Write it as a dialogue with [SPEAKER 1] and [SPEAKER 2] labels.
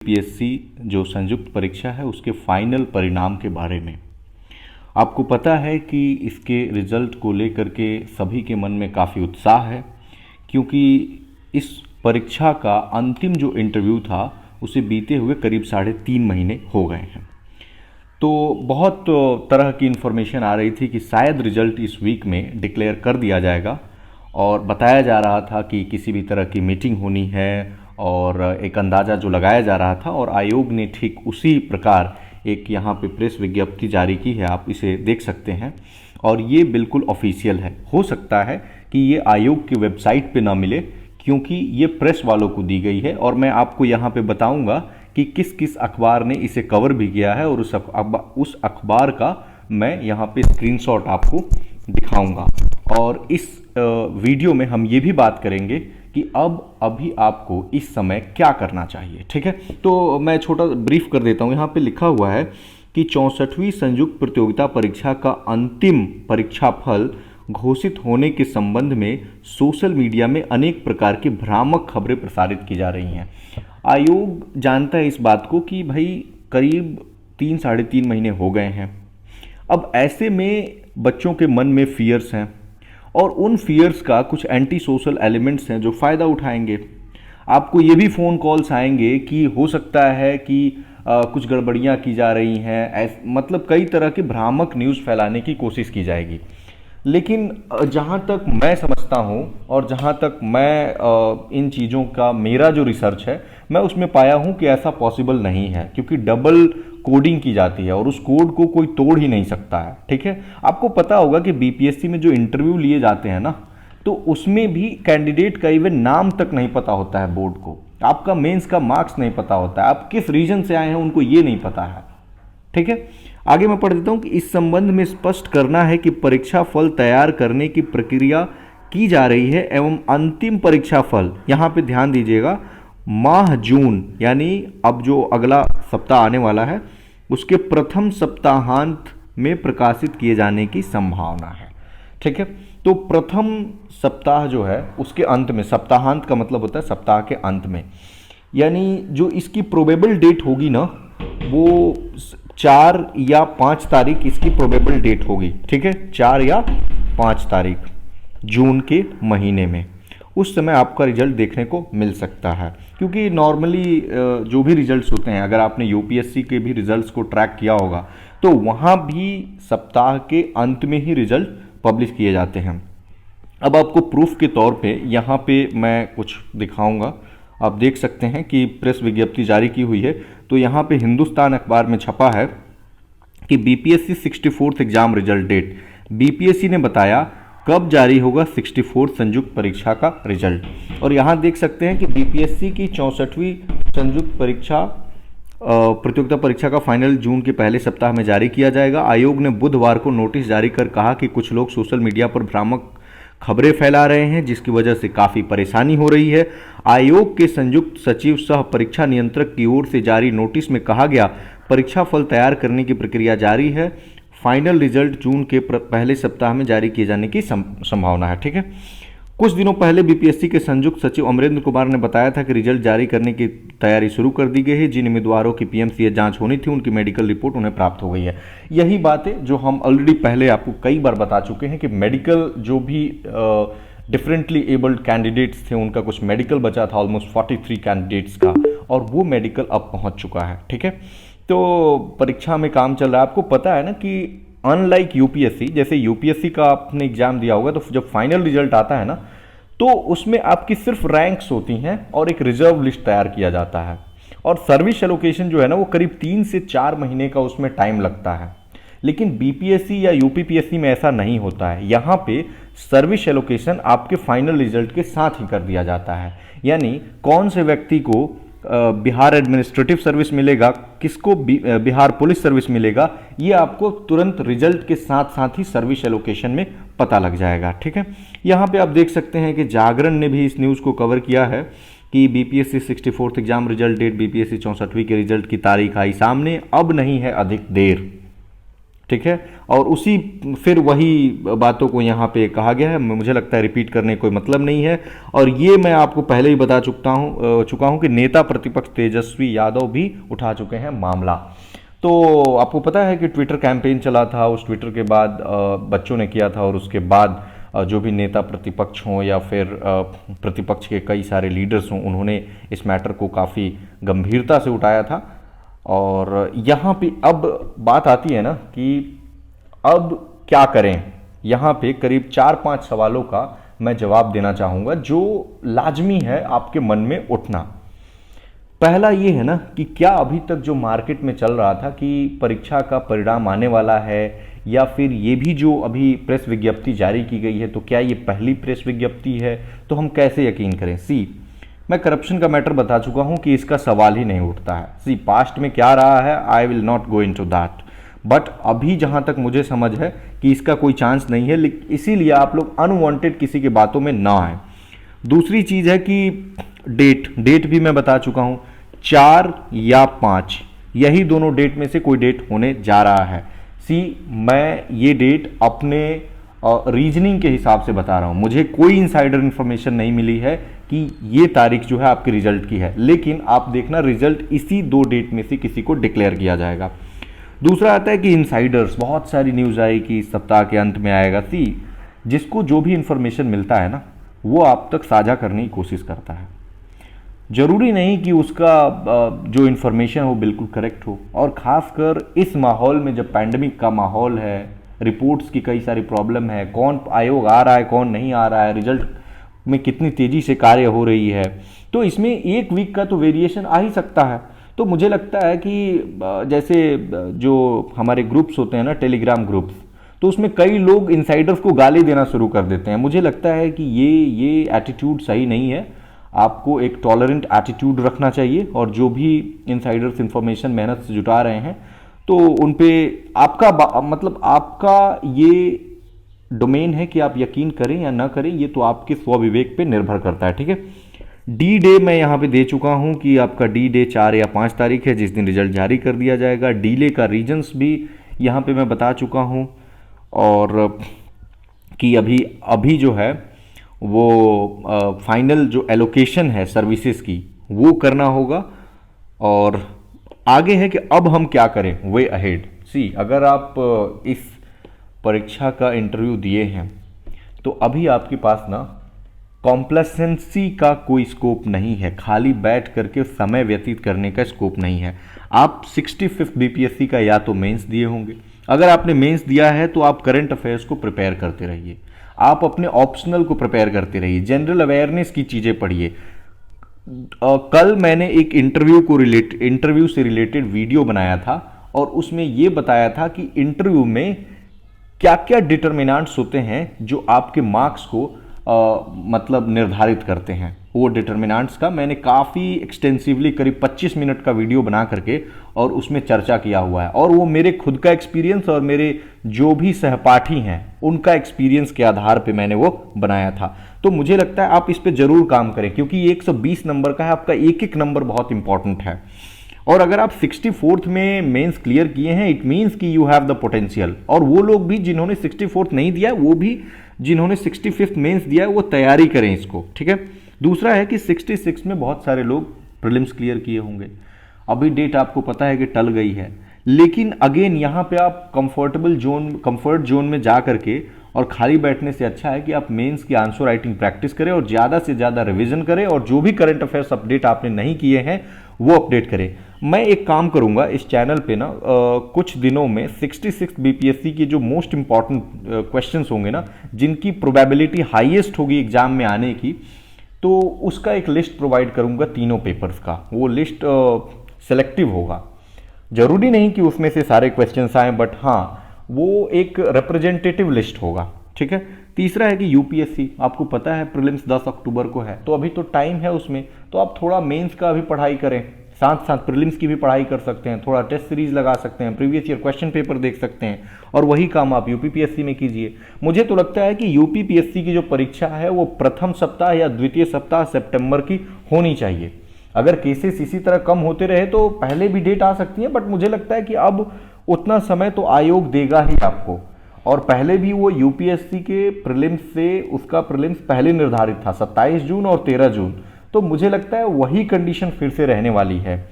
[SPEAKER 1] PSC जो संयुक्त परीक्षा है उसके फाइनल परिणाम के बारे में। आपको पता है कि इसके रिजल्ट को लेकर के सभी के मन में काफ़ी उत्साह है, क्योंकि इस परीक्षा का अंतिम जो इंटरव्यू था उसे बीते हुए करीब 3.5 महीने हो गए हैं। तो बहुत तरह की इन्फॉर्मेशन आ रही थी कि शायद रिजल्ट इस वीक में डिक्लेयर कर दिया जाएगा, और बताया जा रहा था कि किसी भी तरह की मीटिंग होनी है, और एक अंदाज़ा जो लगाया जा रहा था, और आयोग ने ठीक उसी प्रकार एक यहाँ पे प्रेस विज्ञप्ति जारी की है। आप इसे देख सकते हैं और ये बिल्कुल ऑफिशियल है। हो सकता है कि ये आयोग की वेबसाइट पे ना मिले, क्योंकि ये प्रेस वालों को दी गई है, और मैं आपको यहाँ पे बताऊँगा कि किस किस अखबार ने इसे कवर भी किया है, और उस अखबार का मैं यहाँ पे स्क्रीनशॉट आपको दिखाऊंगा। और इस वीडियो में हम ये भी बात करेंगे कि अभी आपको इस समय क्या करना चाहिए। ठीक है, तो मैं छोटा ब्रीफ कर देता हूँ। यहाँ पे लिखा हुआ है कि 64वीं संयुक्त प्रतियोगिता परीक्षा का अंतिम परीक्षा फल घोषित होने के संबंध में सोशल मीडिया में अनेक प्रकार की भ्रामक खबरें प्रसारित की जा रही हैं। आयोग जानता है इस बात को कि भाई करीब 3-3.5 महीने हो गए हैं। अब ऐसे में बच्चों के मन में फियर्स हैं, और उन फियर्स का कुछ एंटी सोशल एलिमेंट्स हैं जो फ़ायदा उठाएंगे। आपको ये भी फ़ोन कॉल्स आएंगे कि हो सकता है कि कुछ गड़बड़ियाँ की जा रही हैं, मतलब कई तरह की भ्रामक न्यूज़ फैलाने की कोशिश की जाएगी। लेकिन जहाँ तक मैं समझता हूँ और जहाँ तक मैं इन चीज़ों का मेरा जो रिसर्च है, मैं उसमें पाया हूँ कि ऐसा पॉसिबल नहीं है, क्योंकि डबल कोडिंग की जाती है और उस कोड को कोई तोड़ ही नहीं सकता है। ठीक है, आपको पता होगा कि बीपीएससी में जो इंटरव्यू लिए जाते हैं ना, तो उसमें भी कैंडिडेट का इवन नाम तक नहीं पता होता है बोर्ड को, आपका मेंस का मार्क्स नहीं पता होता है, आप किस रीजन से आए हैं उनको ये नहीं पता है। ठीक है, आगे मैं पढ़ देता हूं कि इस संबंध में स्पष्ट करना है कि परीक्षा फल तैयार करने की प्रक्रिया की जा रही है, एवं अंतिम परीक्षा फल, यहां पे ध्यान दीजिएगा, माह जून यानी अब जो अगला सप्ताह आने वाला है उसके प्रथम सप्ताहांत में प्रकाशित किए जाने की संभावना है। ठीक है, तो प्रथम सप्ताह जो है उसके अंत में, सप्ताहांत का मतलब होता है सप्ताह के अंत में, यानी जो इसकी प्रोबेबल डेट होगी ना, वो 4 या 5 तारीख इसकी प्रोबेबल डेट होगी। ठीक है, 4 या 5 तारीख जून के महीने में, उस समय आपका रिजल्ट देखने को मिल सकता है। क्योंकि नॉर्मली जो भी रिजल्ट्स होते हैं, अगर आपने यूपीएससी के भी रिजल्ट्स को ट्रैक किया होगा, तो वहाँ भी सप्ताह के अंत में ही रिजल्ट पब्लिश किए जाते हैं। अब आपको प्रूफ के तौर पे यहाँ पे मैं कुछ दिखाऊंगा। आप देख सकते हैं कि प्रेस विज्ञप्ति जारी की हुई है। तो यहाँ पे हिंदुस्तान अखबार में छपा है कि BPSC 64th exam result date, BPSC ने बताया कब जारी होगा 64th संयुक्त परीक्षा का रिजल्ट। और यहाँ देख सकते हैं कि बीपीएससी की 64वीं संयुक्त प्रतियोगिता परीक्षा का फाइनल जून के पहले सप्ताह में जारी किया जाएगा। आयोग ने बुधवार को नोटिस जारी कर कहा कि कुछ लोग सोशल मीडिया पर भ्रामक खबरें फैला रहे हैं, जिसकी वजह से काफ़ी परेशानी हो रही है। आयोग के संयुक्त सचिव सह परीक्षा नियंत्रक की ओर से जारी नोटिस में कहा गया, परीक्षा फल तैयार करने की प्रक्रिया जारी है, फाइनल रिजल्ट जून के पहले सप्ताह में जारी किए जाने की संभावना है। ठीक है, कुछ दिनों पहले बीपीएससी के संयुक्त सचिव अमरेंद्र कुमार ने बताया था कि रिजल्ट जारी करने की तैयारी शुरू कर दी गई है। जिन उम्मीदवारों की पीएमसीएच जांच होनी थी, उनकी मेडिकल रिपोर्ट उन्हें प्राप्त हो गई है। यही बात है जो हम ऑलरेडी पहले आपको कई बार बता चुके हैं कि मेडिकल जो भी डिफरेंटली एबल्ड कैंडिडेट्स थे, उनका कुछ मेडिकल बचा था, ऑलमोस्ट 43 कैंडिडेट्स का, और वो मेडिकल अब पहुंच चुका है। ठीक है, तो परीक्षा में काम चल रहा है। आपको पता है ना कि अनलाइक यूपीएससी, जैसे यूपीएससी का आपने एग्जाम दिया होगा, तो जब फाइनल रिजल्ट आता है ना, तो उसमें आपकी सिर्फ रैंक्स होती हैं और एक रिजर्व लिस्ट तैयार किया जाता है, और सर्विस एलोकेशन जो है ना, वो करीब 3 से 4 महीने का उसमें टाइम लगता है। लेकिन बीपीएससी या यूपीपीएससी में ऐसा नहीं होता है। यहाँ पे सर्विस एलोकेशन आपके फाइनल रिजल्ट के साथ ही कर दिया जाता है, यानी कौन से व्यक्ति को बिहार एडमिनिस्ट्रेटिव सर्विस मिलेगा, किसको बिहार पुलिस सर्विस मिलेगा, ये आपको तुरंत रिजल्ट के साथ साथ ही सर्विस एलोकेशन में पता लग जाएगा। ठीक है, यहाँ पे आप देख सकते हैं कि जागरण ने भी इस न्यूज़ को कवर किया है कि BPSC 64th exam result date, BPSC 64वीं के रिजल्ट की तारीख आई सामने, अब नहीं है अधिक देर। ठीक है। और उसी फिर वही बातों को यहाँ पे कहा गया है, मुझे लगता है रिपीट करने कोई मतलब नहीं है। और ये मैं आपको पहले ही बता चुका हूँ कि नेता प्रतिपक्ष तेजस्वी यादव भी उठा चुके हैं मामला। तो आपको पता है कि ट्विटर कैंपेन चला था, उस ट्विटर के बाद बच्चों ने किया था, और उसके बाद जो भी नेता प्रतिपक्ष हों या फिर प्रतिपक्ष के कई सारे लीडर्स हों, उन्होंने इस मैटर को काफ़ी गंभीरता से उठाया था। और यहाँ पे अब बात आती है ना कि अब क्या करें। यहाँ पे करीब 4-5 सवालों का मैं जवाब देना चाहूँगा जो लाजमी है आपके मन में उठना। पहला ये है ना कि क्या अभी तक जो मार्केट में चल रहा था कि परीक्षा का परिणाम आने वाला है, या फिर ये भी जो अभी प्रेस विज्ञप्ति जारी की गई है, तो क्या ये पहली प्रेस विज्ञप्ति है, तो हम कैसे यकीन करें। मैं करप्शन का मैटर बता चुका हूं कि इसका सवाल ही नहीं उठता है। पास्ट में क्या रहा है, I will not go into that, but अभी जहां तक मुझे समझ है कि इसका कोई चांस नहीं है, इसीलिए आप लोग अनवांटेड किसी की बातों में ना आए। दूसरी चीज है कि डेट भी मैं बता चुका हूं, 4 या 5, यही दोनों डेट में से कोई डेट होने जा रहा है। मैं ये डेट अपने रीजनिंग के हिसाब से बता रहा हूं, मुझे कोई इनसाइडर इंफॉर्मेशन नहीं मिली है कि ये तारीख जो है आपके रिजल्ट की है, लेकिन आप देखना रिजल्ट इसी 2 डेट में से किसी को डिक्लेयर किया जाएगा। दूसरा आता है कि इनसाइडर्स, बहुत सारी न्यूज़ आई कि इस सप्ताह के अंत में आएगा। जिसको जो भी इंफॉर्मेशन मिलता है ना, वो आप तक साझा करने की कोशिश करता है। जरूरी नहीं कि उसका जो इन्फॉर्मेशन हो बिल्कुल करेक्ट हो, और ख़ासकर इस माहौल में जब पैंडमिक का माहौल है, रिपोर्ट्स की कई सारी प्रॉब्लम है, कौन आयोग आ रहा है कौन नहीं आ रहा है, रिजल्ट में कितनी तेज़ी से कार्य हो रही है, तो इसमें 1 वीक का तो वेरिएशन आ ही सकता है। तो मुझे लगता है कि जैसे जो हमारे ग्रुप्स होते हैं ना, टेलीग्राम ग्रुप्स, तो उसमें कई लोग इनसाइडर्स को गाली देना शुरू कर देते हैं। मुझे लगता है कि ये एटीट्यूड सही नहीं है। आपको एक टॉलरेंट एटीट्यूड रखना चाहिए, और जो भी इनसाइडर्स इंफॉर्मेशन मेहनत से जुटा रहे हैं तो उन पे आपका ये डोमेन है कि आप यकीन करें या ना करें, ये तो आपके स्वविवेक पे निर्भर करता है। ठीक है। डी डे मैं यहाँ पे दे चुका हूँ कि आपका डी डे 4 या 5 तारीख है, जिस दिन रिजल्ट जारी कर दिया जाएगा। डीले का रीजंस भी यहाँ पे मैं बता चुका हूँ, और कि अभी जो है वो फाइनल जो एलोकेशन है सर्विसेज की वो करना होगा। और आगे है कि अब हम क्या करें, वे अहेड। अगर आप इस परीक्षा का इंटरव्यू दिए हैं तो अभी आपके पास ना कॉम्प्लेसेंसी का कोई स्कोप नहीं है, खाली बैठ करके समय व्यतीत करने का स्कोप नहीं है। आप 65th बीपीएससी का या तो मेंस दिए होंगे, अगर आपने मेंस दिया है तो आप करंट अफेयर्स को प्रिपेयर करते रहिए, आप अपने ऑप्शनल को प्रिपेयर करते रहिए, जनरल अवेयरनेस की चीज़ें पढ़िए। कल मैंने एक इंटरव्यू से रिलेटेड वीडियो बनाया था, और उसमें यह बताया था कि इंटरव्यू में क्या क्या डिटर्मिनेंट्स होते हैं जो आपके मार्क्स को मतलब निर्धारित करते हैं। वो डिटर्मिनेंट्स का मैंने काफ़ी एक्सटेंसिवली करीब 25 मिनट का वीडियो बना करके और उसमें चर्चा किया हुआ है, और वो मेरे खुद का एक्सपीरियंस और मेरे जो भी सहपाठी हैं उनका एक्सपीरियंस के आधार पे मैंने वो बनाया था। तो मुझे लगता है आप इस पे जरूर काम करें, क्योंकि 120 नंबर का है, आपका एक एक नंबर बहुत इंपॉर्टेंट है। और अगर आप 64th में मेंस क्लियर किए हैं, इट मीन्स कि यू हैव द पोटेंशियल। और वो लोग भी जिन्होंने 64th नहीं दिया, वो भी जिन्होंने 65th मेंस दिया है, वो तैयारी करें इसको। ठीक है। दूसरा है कि 66 में बहुत सारे लोग प्रीलिम्स क्लियर किए होंगे, अभी डेट आपको पता है कि टल गई है, लेकिन अगेन यहाँ पे आप कंफर्ट जोन में जा करके और खाली बैठने से अच्छा है कि आप मेंस की आंसर राइटिंग प्रैक्टिस करें और ज़्यादा से ज़्यादा रिवीजन करें, और जो भी करंट अफेयर्स अपडेट आपने नहीं किए हैं वो अपडेट करें। मैं एक काम करूंगा इस चैनल पे ना, कुछ दिनों में 66 बीपीएससी की जो मोस्ट इंपॉर्टेंट क्वेश्चंस होंगे ना, जिनकी प्रोबेबिलिटी हाईएस्ट होगी एग्जाम में आने की, तो उसका एक लिस्ट प्रोवाइड करूंगा तीनों पेपर्स का। वो लिस्ट सेलेक्टिव होगा, जरूरी नहीं कि उसमें से सारे क्वेश्चंस आए, बट हाँ वो एक रिप्रेजेंटेटिव लिस्ट होगा। ठीक है। तीसरा है कि यूपीएससी, आपको पता है प्रीलिम्स 10 अक्टूबर को है, तो अभी तो टाइम है उसमें, तो आप थोड़ा मेंस का भी पढ़ाई करें, साथ साथ प्रीलिम्स की भी पढ़ाई कर सकते हैं, थोड़ा टेस्ट सीरीज लगा सकते हैं, प्रीवियस ईयर क्वेश्चन पेपर देख सकते हैं, और वही काम आप यूपीपीएससी में कीजिए। मुझे तो लगता है कि यूपीपीएससी की जो परीक्षा है वो प्रथम सप्ताह या द्वितीय सप्ताह सितंबर की होनी चाहिए। अगर केसेस इसी तरह कम होते रहे तो पहले भी डेट आ सकती है, बट मुझे लगता है कि अब उतना समय तो आयोग देगा ही आपको। और पहले भी वो यूपीएससी के प्रीलिम्स से, उसका प्रीलिम्स पहले निर्धारित था 27 जून और 13 जून। तो मुझे लगता है वही कंडीशन फिर से रहने वाली है।